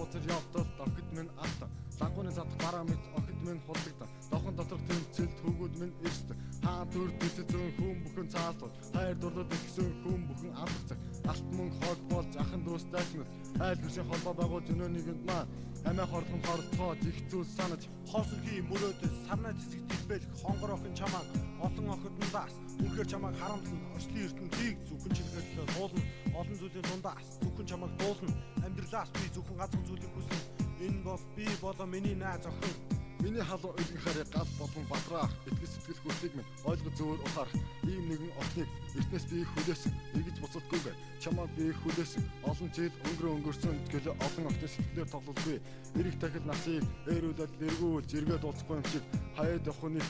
бузар явдал охид минь алтан. Лангууны задах бараа мэт охид минь хулдагдан. Дохон доторх тэмцэл төгөөд минь эрсдэн. Хаан төр дэсэзэн хүн бүхэн цаалтууд. Хайр дурлал ихсэн хүн бүхэн амлах цаг. Алт мөнгө хог болж ахын дүүс дайснаас. Айл гэршин холбоо байгуул өнөө нэгэнд маань. Амиа хордхон хорцоод их зүйл санаж. Хосонхий мөрөөдөс сарнаа цэцэг дэлбэлэх хонгор охин чамааг олон охидондаас үнэхээр чамааг харамтлан орчлын ертөнцийг зөвхөн чиглэлээр дуулна. Олон зүйлийн дундаас зөвхөн чамааг дуулна. Амьдралаас би зөвхөн ганцхан зүйлийг хүснэ. Энэ бол би болоо миний найз охин. Миний халуун үлгэн хараа гал болон бадраах итгэл сэтгэл хөдлөлийг минь ойлгож зөөр ухаарах ийм нэгэн охиныг эртнээс би хүлээсэн эргэж буцалтгүйгээр чамаа би хүлээсэн олон жил өнгөрсөн төлөө олон охины сэтгэлээр тоглолгүй эрэг дахил насыг ээрүүлээд нэргүүлж эргээд уулзахгүй юм шиг хаяад охины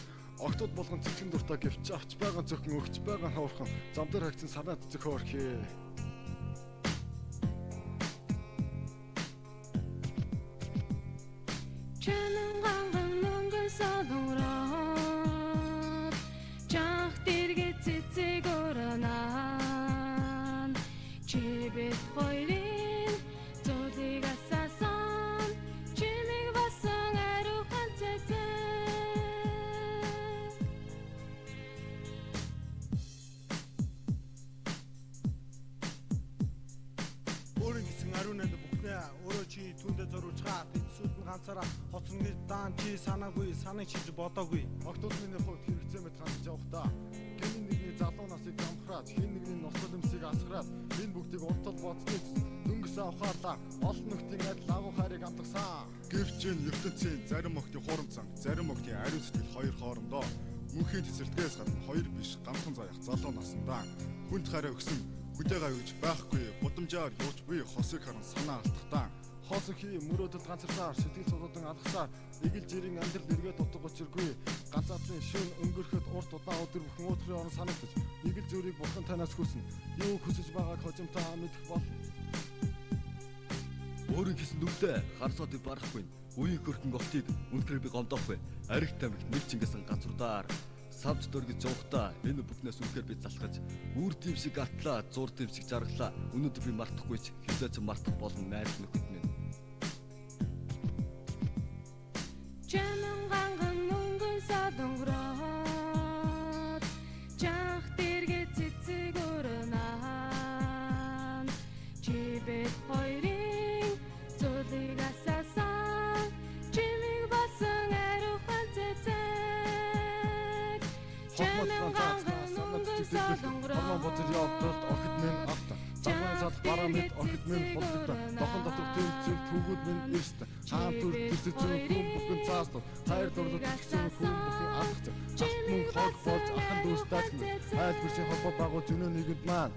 октод болгон цэцгэн дуртай гэвч авч байгаа зөвхөн өгч байгаа хавархан зам дээр хагцсан санаа цэцэг хоорхээ. Чибэт хоёрын зөөлийг асаасан чимиг басан ариухан цэцэг Өөрийн гэсэн ариунанд бүхнээ өөрөө чи түндэ зориулчгаа тэдсүүд нь ганцаараа хоцно гэж даан чи санаагүй санаа чиж бодоогүй Октод миний хувьд хэрэгцээ мэт хандж явах та. Гэнийн нэгний залуу насыг амхраад хин нэгний ноцол өмсийг асгараад энэ бүгдийг уртал боцны дөнгөс авахаалаа олон нөхдийн адил агуу хайрыг амтгасан. Гэвч энэ ертөнцийн зарим охидын хурамцан, зарим охидын ариун сэтгэл хоёр хоорондоо мөнхийн цэцэрлэгээс гадна хоёр биш ганцхан заяах залуу насандаа хүнд хараа өгсөн хүлээгаа өгж байхгүй будамжаар юуч буй хосыг харан санаа алдахтаа Хосонхий мөрөөдөл ганцарлаар сэтгэл зовлон алгасаар эгэл жирийн амьдрал эргээд дутаг учиргүй ганцаадлын шөн өнгөрөхөд урт удаан өдөр бүхэн уутрын орон санагдаж нэг л зүрийг бурхан танаас хүснэ юу хүсэж байгааг хожимтаа мэдэх болно. Өөрийн хийсэн нүглээ харсуудыг барахгүй үеийн хөрхөн октыг үнэхээр би гомдоохгүй ариг тамхи нэг чингэсэн газруудаар савж дөргиж явахдаа энэ бүхнээс үнэхээр би залхаж үр дэм шиг атлаа зур дэм шиг жаргалаа өнөөдөр би мартахгүй ч хизээч мартах болон найз нөхөд минь Чанан ганган мөнгөн саданграад чанх дэргэ цэцэг өрнөн чибэт хоёрын зөөлийг асаасан чимиг басан ариухан цэцэг Чанан ганган мөнгөн саданграад бузар явдал охид минь алтан. Лангууны задах бараа мэт охид минь хулдагдан. Дохон доторх тэмцэл төгөөд минь эрсдэн. Хаан төр дэсэзэн хүн бүхэн цаалтууд. Хайр дурлал ихсэн хүн бүхэн алах цаг. Алт мөнгө хог болж ахын дүүс дайснаас. Айл гэршин холбоо байгуул өнөө нэгэнд маань.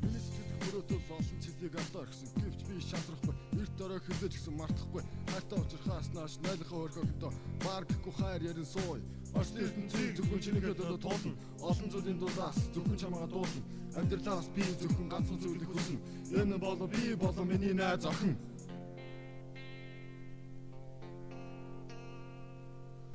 Миний сэтгэл мөрөөдөл олон цэцгийг алдаа орхисон. Гэвч би шантрахгүй. Эрт орой хизээж гисэн мартахгүй. Хайртай учрахаас нааш найлахаа өрхөхдөө бар гэхгүй хайр ярин сууй. Орчлын ертөнцийг зөвхөн чинийгээ дөрөв туулна. Олон зүйлийн дундаас зөвхөн чамайг дуулна. Амьдралаас би зөвхөн ганцхан зүйлийг хүснэ. Энэ болоо би болоо миний найз охин.